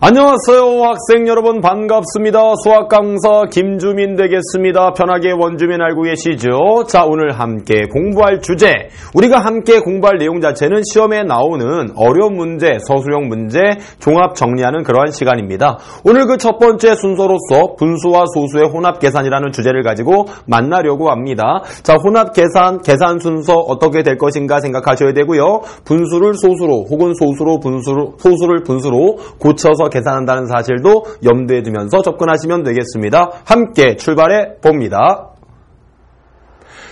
안녕하세요 학생 여러분 반갑습니다. 수학 강사 김주민 되겠습니다. 편하게 원주민 알고 계시죠? 자, 오늘 함께 공부할 주제, 우리가 함께 공부할 내용 자체는 시험에 나오는 어려운 문제, 서술형 문제 종합 정리하는 그러한 시간입니다. 오늘 그 첫 번째 순서로서 분수와 소수의 혼합 계산이라는 주제를 가지고 만나려고 합니다. 자, 혼합 계산 순서 어떻게 될 것인가 생각하셔야 되고요. 분수를 소수로 혹은 소수를 분수로 고쳐서 계산한다는 사실도 염두에 두면서 접근하시면 되겠습니다. 함께 출발해 봅니다.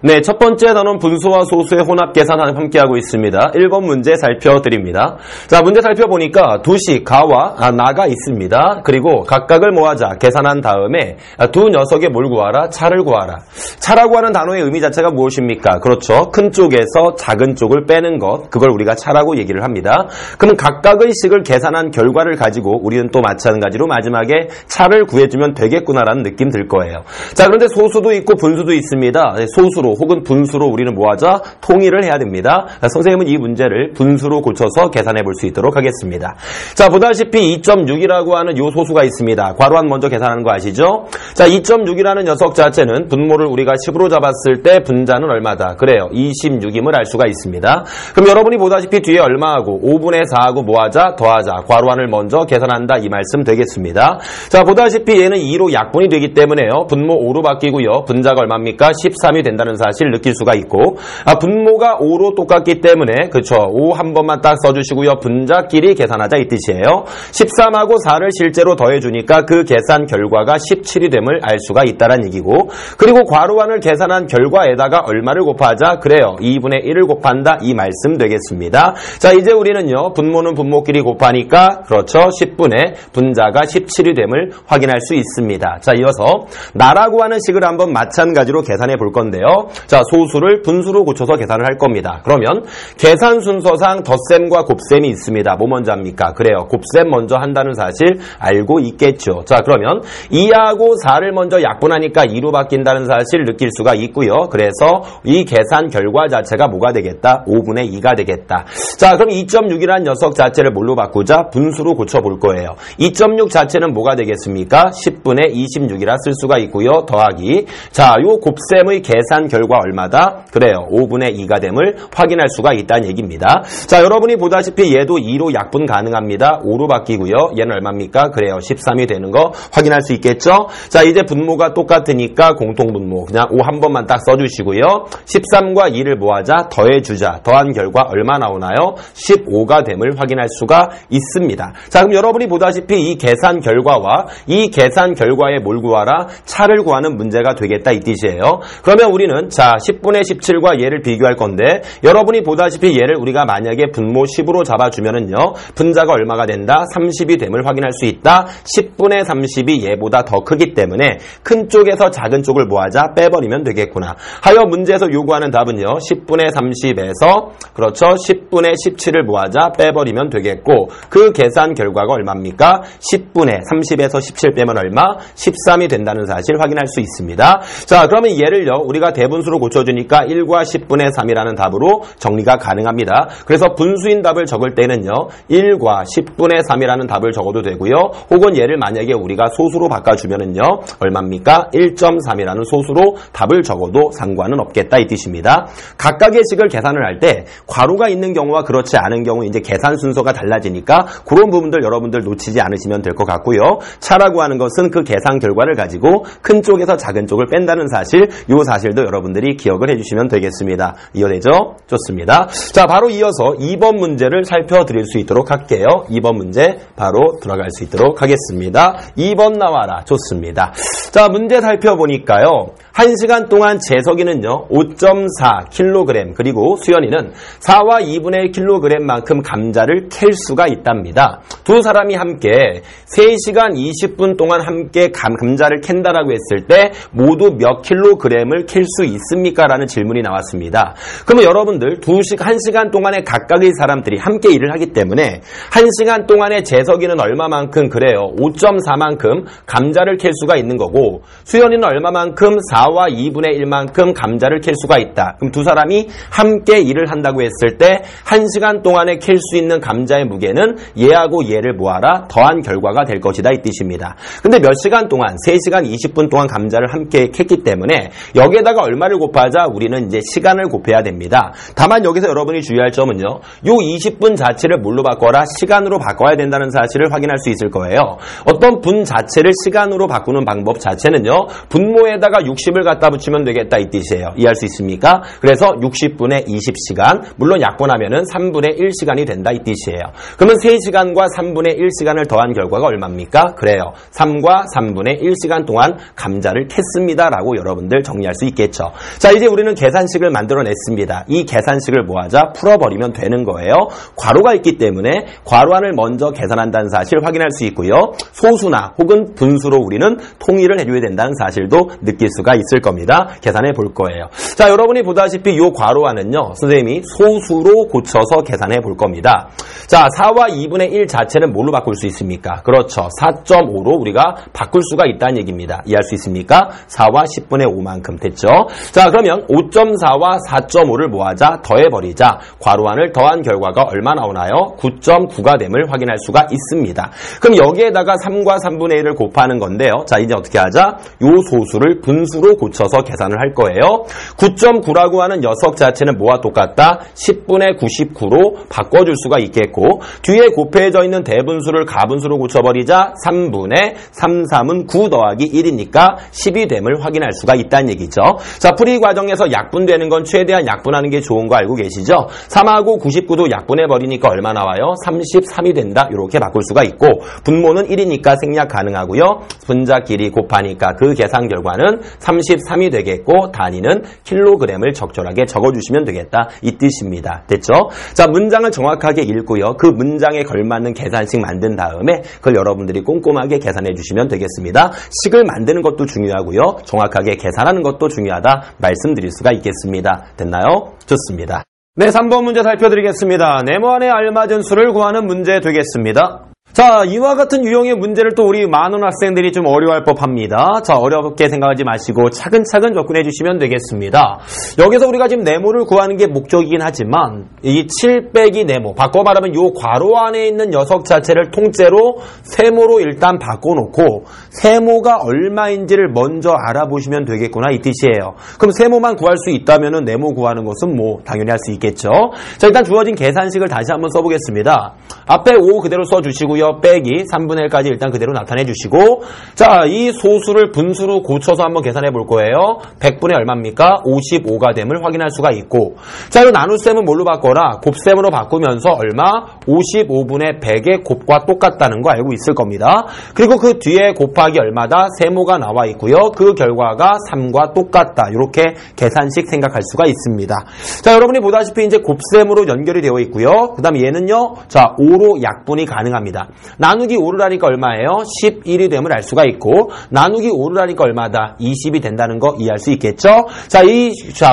네, 첫 번째 단원 분수와 소수의 혼합 계산 함께하고 있습니다. 1번 문제 살펴드립니다. 자, 문제 살펴보니까 두식, 가와 나가 있습니다. 그리고 각각을 모아자 계산한 다음에 두 녀석의 뭘 구하라? 차를 구하라. 차라고 하는 단어의 의미 자체가 무엇입니까? 그렇죠. 큰 쪽에서 작은 쪽을 빼는 것, 그걸 우리가 차라고 얘기를 합니다. 그럼 각각의 식을 계산한 결과를 가지고 우리는 또 마찬가지로 마지막에 차를 구해주면 되겠구나라는 느낌 들 거예요. 자, 그런데 소수도 있고 분수도 있습니다. 소수로 혹은 분수로 우리는 뭐하자? 통일을 해야 됩니다. 선생님은 이 문제를 분수로 고쳐서 계산해 볼 수 있도록 하겠습니다. 자, 보다시피 2.6이라고 하는 요 소수가 있습니다. 괄호한 먼저 계산하는 거 아시죠? 자, 2.6이라는 녀석 자체는 분모를 우리가 10으로 잡았을 때 분자는 얼마다? 그래요. 26임을 알 수가 있습니다. 그럼 여러분이 보다시피 뒤에 얼마하고 5분의 4하고 뭐하자? 더하자. 괄호한을 먼저 계산한다. 이 말씀 되겠습니다. 자, 보다시피 얘는 2로 약분이 되기 때문에요. 분모 5로 바뀌고요. 분자가 얼마입니까? 13이 된다는 사실 느낄 수가 있고, 분모가 5로 똑같기 때문에 그쵸, 5 한 번만 딱 써주시고요. 분자끼리 계산하자 이 뜻이에요. 13하고 4를 실제로 더해주니까 그 계산 결과가 17이 됨을 알 수가 있다는 얘기고, 그리고 괄호한을 계산한 결과에다가 얼마를 곱하자? 그래요. 2분의 1을 곱한다. 이 말씀 되겠습니다. 자, 이제 우리는요, 분모는 분모끼리 곱하니까 그렇죠. 10분의 분자가 17이 됨을 확인할 수 있습니다. 자, 이어서 나라고 하는 식을 한번 마찬가지로 계산해 볼 건데요. 자, 소수를 분수로 고쳐서 계산을 할 겁니다. 그러면 계산 순서상 덧셈과 곱셈이 있습니다. 뭐 먼저 합니까? 그래요. 곱셈 먼저 한다는 사실 알고 있겠죠. 자, 그러면 2하고 4를 먼저 약분하니까 2로 바뀐다는 사실 느낄 수가 있고요. 그래서 이 계산 결과 자체가 뭐가 되겠다? 5분의 2가 되겠다. 자, 그럼 2.6이라는 녀석 자체를 뭘로 바꾸자? 분수로 고쳐볼 거예요. 2.6 자체는 뭐가 되겠습니까? 10분의 26이라 쓸 수가 있고요. 더하기. 자, 요 곱셈의 계산 결과 얼마다? 그래요. 5분의 2가 됨을 확인할 수가 있다는 얘기입니다. 자, 여러분이 보다시피 얘도 2로 약분 가능합니다. 5로 바뀌고요. 얘는 얼마입니까? 그래요. 13이 되는 거 확인할 수 있겠죠? 자, 이제 분모가 똑같으니까 공통분모 그냥 5 한 번만 딱 써주시고요. 13과 2를 모아자 더해주자. 더한 결과 얼마 나오나요? 15가 됨을 확인할 수가 있습니다. 자, 그럼 여러분이 보다시피 이 계산 결과와 이 계산 결과에 뭘 구하라? 차를 구하는 문제가 되겠다 이 뜻이에요. 그러면 우리는 자, 10분의 17과 얘를 비교할 건데, 여러분이 보다시피 얘를 우리가 만약에 분모 10으로 잡아주면은요, 분자가 얼마가 된다? 30이 됨을 확인할 수 있다. 10분의 30이 얘보다 더 크기 때문에 큰 쪽에서 작은 쪽을 모아자 빼버리면 되겠구나. 하여 문제에서 요구하는 답은요, 10분의 30에서 그렇죠, 10분의 17을 모아자 빼버리면 되겠고, 그 계산 결과가 얼마입니까? 10분의 30에서 17 빼면 얼마? 13이 된다는 사실 확인할 수 있습니다. 자, 그러면 얘를요, 우리가 대분수로 고쳐주니까 1과 10분의 3이라는 답으로 정리가 가능합니다. 그래서 분수인 답을 적을 때는요, 1과 10분의 3이라는 답을 적어도 되고요. 혹은 얘를 만약에 우리가 소수로 바꿔주면은요, 얼마입니까? 1.3이라는 소수로 답을 적어도 상관은 없겠다 이 뜻입니다. 각각의 식을 계산을 할 때 괄호가 있는 경우와 그렇지 않은 경우 이제 계산 순서가 달라지니까 그런 부분들 여러분들 놓치지 않으시면 될 것 같고요. 차라고 하는 것은 그 계산 결과를 가지고 큰 쪽에서 작은 쪽을 뺀다는 사실, 이 사실도 여러분들이 기억을 해주시면 되겠습니다. 이해되죠? 좋습니다. 자, 바로 이어서 2번 문제를 살펴드릴 수 있도록 할게요. 2번 문제 바로 들어갈 수 있도록 하겠습니다. 2번 나와라. 좋습니다. 자, 문제 살펴보니까요. 1시간 동안 재석이는요, 5.4kg, 그리고 수연이는 4와 2분의 1kg만큼 감자를 캘 수가 있답니다. 두 사람이 함께 3시간 20분 동안 함께 감자를 캔다라고 했을 때 모두 몇 킬로그램을 캘 수 있습니까? 라는 질문이 나왔습니다. 그러면 여러분들 1시간 동안에 각각의 사람들이 함께 일을 하기 때문에 1시간 동안에 재석이는 얼마만큼? 그래요. 5.4만큼 감자를 캘 수가 있는 거고, 수연이는 얼마만큼? 4 4와 2분의 1만큼 감자를 캘 수가 있다. 그럼 두 사람이 함께 일을 한다고 했을 때 1시간 동안에 캘 수 있는 감자의 무게는 얘하고 얘를 모아라 더한 결과가 될 것이다 이 뜻입니다. 근데 몇 시간 동안 3시간 20분 동안 감자를 함께 캤기 때문에 여기에다가 얼마를 곱하자 우리는 이제 시간을 곱해야 됩니다. 다만 여기서 여러분이 주의할 점은요. 요 20분 자체를 뭘로 바꿔라? 시간으로 바꿔야 된다는 사실을 확인할 수 있을 거예요. 어떤 분 자체를 시간으로 바꾸는 방법 자체는요. 분모에다가 60을 갖다 붙이면 되겠다 이 뜻이에요. 이해할 수 있습니까? 그래서 60분의 20시간 물론 약분하면은 3분의 1시간이 된다 이 뜻이에요. 그러면 3시간과 3분의 1시간을 더한 결과가 얼마입니까? 그래요. 3과 3분의 1시간 동안 감자를 캤습니다 라고 여러분들 정리할 수 있겠죠. 자, 이제 우리는 계산식을 만들어냈습니다. 이 계산식을 뭐하자? 풀어버리면 되는 거예요. 괄호가 있기 때문에 괄호 안을 먼저 계산한다는 사실 확인할 수 있고요. 소수나 혹은 분수로 우리는 통일을 해줘야 된다는 사실도 느낄 수가 있을 겁니다. 계산해 볼 거예요. 자, 여러분이 보다시피 이 괄호 안은요. 선생님이 소수로 고쳐서 계산해 볼 겁니다. 자, 4와 2분의 1 자체는 뭘로 바꿀 수 있습니까? 그렇죠. 4.5로 우리가 바꿀 수가 있다는 얘기입니다. 이해할 수 있습니까? 4와 10분의 5만큼 됐죠. 자, 그러면 5.4와 4.5를 뭐하자? 더해버리자. 괄호 안을 더한 결과가 얼마 나오나요? 9.9가 됨을 확인할 수가 있습니다. 그럼 여기에다가 3과 3분의 1을 곱하는 건데요. 자, 이제 어떻게 하자? 요 소수를 분수로 고쳐서 계산을 할 거예요. 9.9라고 하는 녀석 자체는 뭐와 똑같다? 10분의 99로 바꿔줄 수가 있겠고 뒤에 곱해져 있는 대분수를 가분수로 고쳐버리자 3분의 3은 9 더하기 1이니까 10이 됨을 확인할 수가 있다는 얘기죠. 자, 풀이 과정에서 약분되는 건 최대한 약분하는 게 좋은 거 알고 계시죠? 3하고 99도 약분해버리니까 얼마 나와요? 33이 된다. 이렇게 바꿀 수가 있고 분모는 1이니까 생략 가능하고요. 분자끼리 곱하니까 그 계산 결과는 33이 되겠고 단위는 킬로그램을 적절하게 적어주시면 되겠다. 이 뜻입니다. 됐죠? 자, 문장을 정확하게 읽고요. 그 문장에 걸맞는 계산식 만든 다음에 그걸 여러분들이 꼼꼼하게 계산해 주시면 되겠습니다. 식을 만드는 것도 중요하고요. 정확하게 계산하는 것도 중요하다 말씀드릴 수가 있겠습니다. 됐나요? 좋습니다. 네, 3번 문제 살펴드리겠습니다. 네모 안에 알맞은 수를 구하는 문제 되겠습니다. 자, 이와 같은 유형의 문제를 또 우리 많은 학생들이 좀 어려워할 법합니다. 자, 어렵게 생각하지 마시고 차근차근 접근해 주시면 되겠습니다. 여기서 우리가 지금 네모를 구하는 게 목적이긴 하지만 이 7 빼기 네모, 바꿔 말하면 요 괄호 안에 있는 녀석 자체를 통째로 세모로 일단 바꿔놓고 세모가 얼마인지를 먼저 알아보시면 되겠구나 이 뜻이에요. 그럼 세모만 구할 수 있다면 네모 구하는 것은 뭐 당연히 할 수 있겠죠. 자, 일단 주어진 계산식을 다시 한번 써보겠습니다. 앞에 5 그대로 써주시고요. 빼기 3분의 1까지 일단 그대로 나타내 주시고 자, 이 소수를 분수로 고쳐서 한번 계산해 볼 거예요. 100분의 얼마입니까? 55가 됨을 확인할 수가 있고 자, 이 나눗셈은 뭘로 바꿔라? 곱셈으로 바꾸면서 얼마? 55분의 100의 곱과 똑같다는 거 알고 있을 겁니다. 그리고 그 뒤에 곱하기 얼마다? 세모가 나와 있고요. 그 결과가 3과 똑같다. 이렇게 계산식 생각할 수가 있습니다. 자, 여러분이 보다시피 이제 곱셈으로 연결이 되어 있고요. 그 다음에 얘는요. 자, 5로 약분이 가능합니다. 나누기 5를 하니까 얼마예요? 11이 됨을 알 수가 있고 나누기 5를 하니까 얼마다? 20이 된다는 거 이해할 수 있겠죠? 자,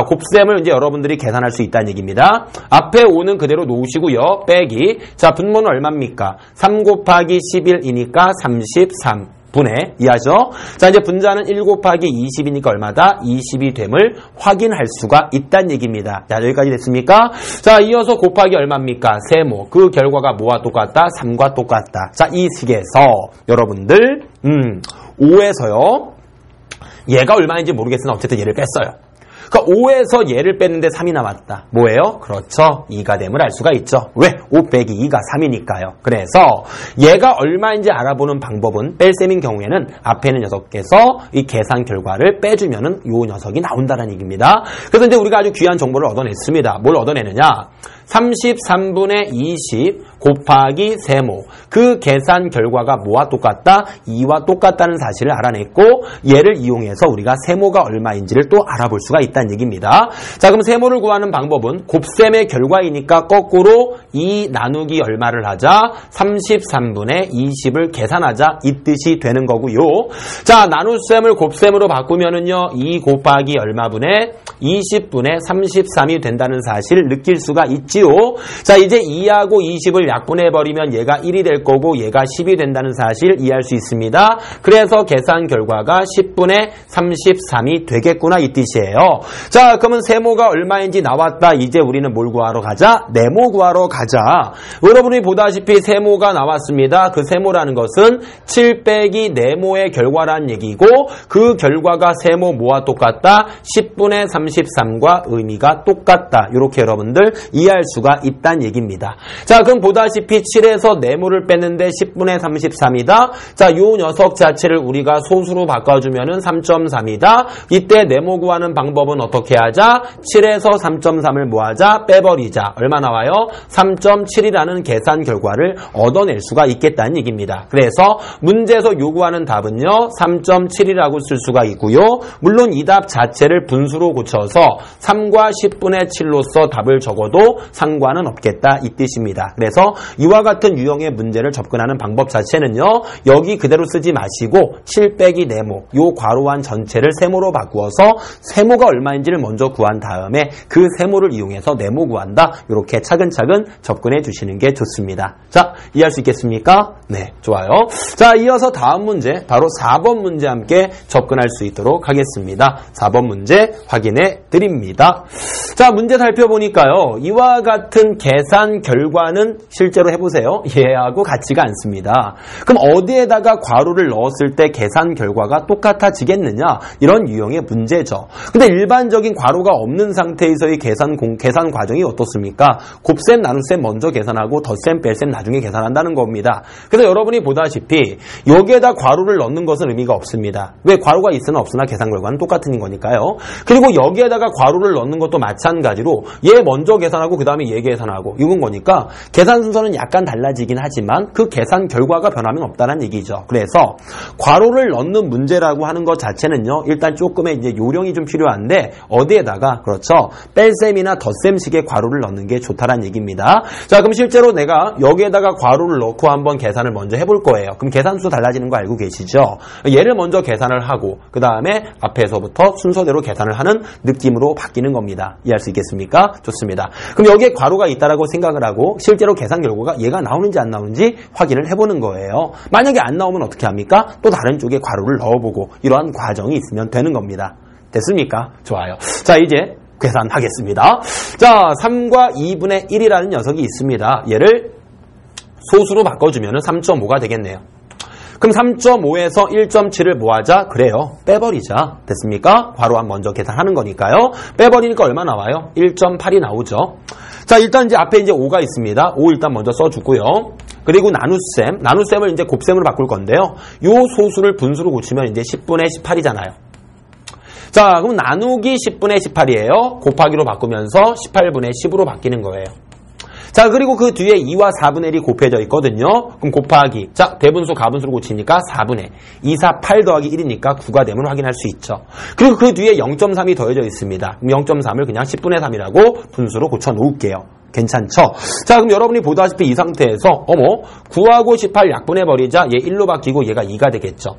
곱셈을 이제 여러분들이 계산할 수 있다는 얘기입니다. 앞에 5는 그대로 놓으시고요. 빼기. 자, 분모는 얼마입니까? 3 곱하기 11이니까 33. 분해 이해하죠? 자, 이제 분자는 1 곱하기 20이니까 얼마다? 20이 됨을 확인할 수가 있다는 얘기입니다. 자, 여기까지 됐습니까? 자, 이어서 곱하기 얼마입니까? 세모. 그 결과가 뭐와 똑같다? 3과 똑같다. 자, 이 식에서 여러분들 5에서요. 얘가 얼마인지 모르겠으나 어쨌든 얘를 뺐어요. 그러니까 5에서 얘를 뺐는데 3이 남았다. 뭐예요? 그렇죠. 2가 됨을 알 수가 있죠. 왜? 5 빼기 2가 3이니까요. 그래서 얘가 얼마인지 알아보는 방법은 뺄셈인 경우에는 앞에 있는 녀석께서 이 계산 결과를 빼주면은 요 녀석이 나온다는 얘기입니다. 그래서 이제 우리가 아주 귀한 정보를 얻어냈습니다. 뭘 얻어내느냐? 33분의 20 곱하기 세모. 그 계산 결과가 뭐와 똑같다? 2와 똑같다는 사실을 알아냈고 얘를 이용해서 우리가 세모가 얼마인지를 또 알아볼 수가 있다는 얘기입니다. 자, 그럼 세모를 구하는 방법은 곱셈의 결과이니까 거꾸로 2 나누기 얼마를 하자? 33분의 20을 계산하자 이 뜻이 되는 거고요. 자, 나눗셈을 곱셈으로 바꾸면은요 2 곱하기 얼마분의 20분의 33이 된다는 사실을 느낄 수가 있죠. 있지요. 자, 이제 2하고 20을 약분해버리면 얘가 1이 될 거고 얘가 10이 된다는 사실 이해할 수 있습니다. 그래서 계산 결과가 10분의 33이 되겠구나 이 뜻이에요. 자, 그러면 세모가 얼마인지 나왔다. 이제 우리는 뭘 구하러 가자? 네모 구하러 가자. 여러분이 보다시피 세모가 나왔습니다. 그 세모라는 것은 7 빼기 네모의 결과란 얘기고 그 결과가 세모 뭐와 똑같다? 10분의 33과 의미가 똑같다. 이렇게 여러분들 이해할 수가 있다는 얘기입니다. 자, 그럼 보다시피 7에서 네모를 뺐는데 10분의 33이다. 자, 요 녀석 자체를 우리가 소수로 바꿔주면은 3.3이다. 이때 네모 구하는 방법은 어떻게 하자? 7에서 3.3을 뭐 하자? 빼버리자. 얼마 나와요? 3.7이라는 계산 결과를 얻어낼 수가 있겠다는 얘기입니다. 그래서 문제에서 요구하는 답은요 3.7이라고 쓸 수가 있고요. 물론 이 답 자체를 분수로 고쳐서 3과 10분의 7로서 답을 적어도 상관은 없겠다 이 뜻입니다. 그래서 이와 같은 유형의 문제를 접근하는 방법 자체는요 여기 그대로 쓰지 마시고 7 빼기 네모 요 괄호한 전체를 세모로 바꾸어서 세모가 얼마인지를 먼저 구한 다음에 그 세모를 이용해서 네모 구한다. 이렇게 차근차근 접근해 주시는 게 좋습니다. 자, 이해할 수 있겠습니까? 네, 좋아요. 자, 이어서 다음 문제 바로 4번 문제 함께 접근할 수 있도록 하겠습니다. 4번 문제 확인해 드립니다. 자, 문제 살펴보니까요. 이와 같은 계산 결과는 실제로 해보세요. 얘하고 같지가 않습니다. 그럼 어디에다가 괄호를 넣었을 때 계산 결과가 똑같아지겠느냐? 이런 유형의 문제죠. 근데 일반적인 괄호가 없는 상태에서의 계산 과정이 어떻습니까? 곱셈, 나눗셈 먼저 계산하고 덧셈, 뺄셈 나중에 계산한다는 겁니다. 그래서 여러분이 보다시피 여기에다 괄호를 넣는 것은 의미가 없습니다. 왜? 괄호가 있으나 없으나 계산 결과는 똑같은 거니까요. 그리고 여기에다가 괄호를 넣는 것도 마찬가지로 얘 먼저 계산하고 그 다음에 얘 계산하고 이건 거니까 계산 순서는 약간 달라지긴 하지만 그 계산 결과가 변함이 없다는 얘기죠. 그래서 괄호를 넣는 문제라고 하는 것 자체는요. 일단 조금의 이제 요령이 좀 필요한데 어디에다가 그렇죠. 뺄셈이나 덧셈식의 괄호를 넣는 게 좋다는 얘기입니다. 자, 그럼 실제로 내가 여기에다가 괄호를 넣고 한번 계산을 먼저 해볼 거예요. 그럼 계산 순서 달라지는 거 알고 계시죠? 얘를 먼저 계산을 하고 그 다음에 앞에서부터 순서대로 계산을 하는 느낌으로 바뀌는 겁니다. 이해할 수 있겠습니까? 좋습니다. 그럼 여기에 괄호가 있다라고 생각을 하고 실제로 계산 결과가 얘가 나오는지 안 나오는지 확인을 해보는 거예요. 만약에 안 나오면 어떻게 합니까? 또 다른 쪽에 괄호를 넣어보고 이러한 과정이 있으면 되는 겁니다. 됐습니까? 좋아요. 자, 이제 계산하겠습니다. 자, 3과 2분의 1이라는 녀석이 있습니다. 얘를 소수로 바꿔주면 3.5가 되겠네요. 그럼 3.5에서 1.7을 뭐 하자? 그래요. 빼버리자. 됐습니까? 괄호한 먼저 계산하는 거니까요. 빼버리니까 얼마 나와요? 1.8이 나오죠. 자, 일단 이제 앞에 이제 5가 있습니다. 5 일단 먼저 써주고요. 그리고 나눗셈을 이제 곱셈으로 바꿀 건데요. 요 소수를 분수로 고치면 이제 10분의 18이잖아요. 자, 그럼 나누기 10분의 18이에요. 곱하기로 바꾸면서 18분의 10으로 바뀌는 거예요. 자, 그리고 그 뒤에 2와 4분의 1이 곱해져 있거든요. 그럼 곱하기. 자, 대분수, 가분수로 고치니까 4분의 2, 4, 8 더하기 1이니까 9가 되면 확인할 수 있죠. 그리고 그 뒤에 0.3이 더해져 있습니다. 그럼 0.3을 그냥 10분의 3이라고 분수로 고쳐 놓을게요. 괜찮죠? 자, 그럼 여러분이 보다시피 이 상태에서 9하고 18 약분해버리자. 얘 1로 바뀌고 얘가 2가 되겠죠.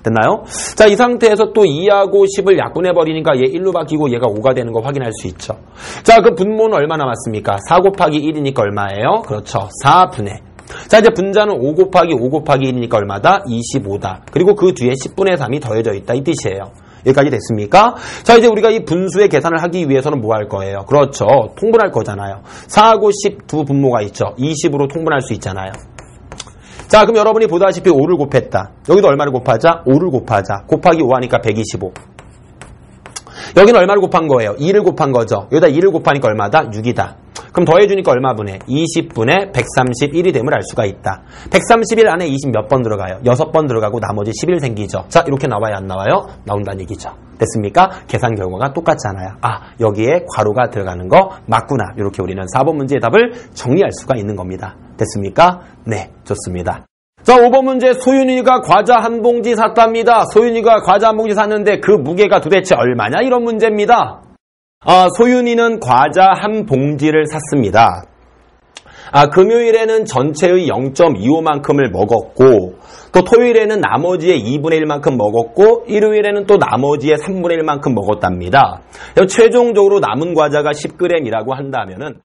됐나요? 자, 이 상태에서 또 2하고 10을 약분해버리니까 얘 1로 바뀌고 얘가 5가 되는 거 확인할 수 있죠. 자, 그럼 분모는 얼마 남았습니까? 4 곱하기 1이니까 얼마예요? 그렇죠. 4분의. 자, 이제 분자는 5 곱하기 5 곱하기 1이니까 얼마다? 25다. 그리고 그 뒤에 10분의 3이 더해져 있다 이 뜻이에요. 여기까지 됐습니까? 자, 이제 우리가 이 분수의 계산을 하기 위해서는 뭐 할 거예요? 그렇죠. 통분할 거잖아요. 4하고 10 두 분모가 있죠. 20으로 통분할 수 있잖아요. 자, 그럼 여러분이 보다시피 5를 곱했다. 여기도 얼마를 곱하자? 5를 곱하자. 곱하기 5 하니까 125. 여기는 얼마를 곱한 거예요? 2를 곱한 거죠. 여기다 2를 곱하니까 얼마다? 6이다. 그럼 더해주니까 얼마분의? 20분의 131이 됨을 알 수가 있다. 131 안에 20 몇 번 들어가요? 6번 들어가고 나머지 11 생기죠. 자, 이렇게 나와요? 안 나와요? 나온다는 얘기죠. 됐습니까? 계산 결과가 똑같잖아요. 아, 여기에 괄호가 들어가는 거 맞구나. 이렇게 우리는 4번 문제의 답을 정리할 수가 있는 겁니다. 됐습니까? 네, 좋습니다. 자, 5번 문제. 소윤이가 과자 한 봉지 샀답니다. 소윤이가 과자 한 봉지 샀는데 그 무게가 도대체 얼마냐? 이런 문제입니다. 소윤이는 과자 한 봉지를 샀습니다. 금요일에는 전체의 0.25만큼을 먹었고 또 토요일에는 나머지의 2분의 1만큼 먹었고 일요일에는 또 나머지의 3분의 1만큼 먹었답니다. 최종적으로 남은 과자가 10g이라고 한다면은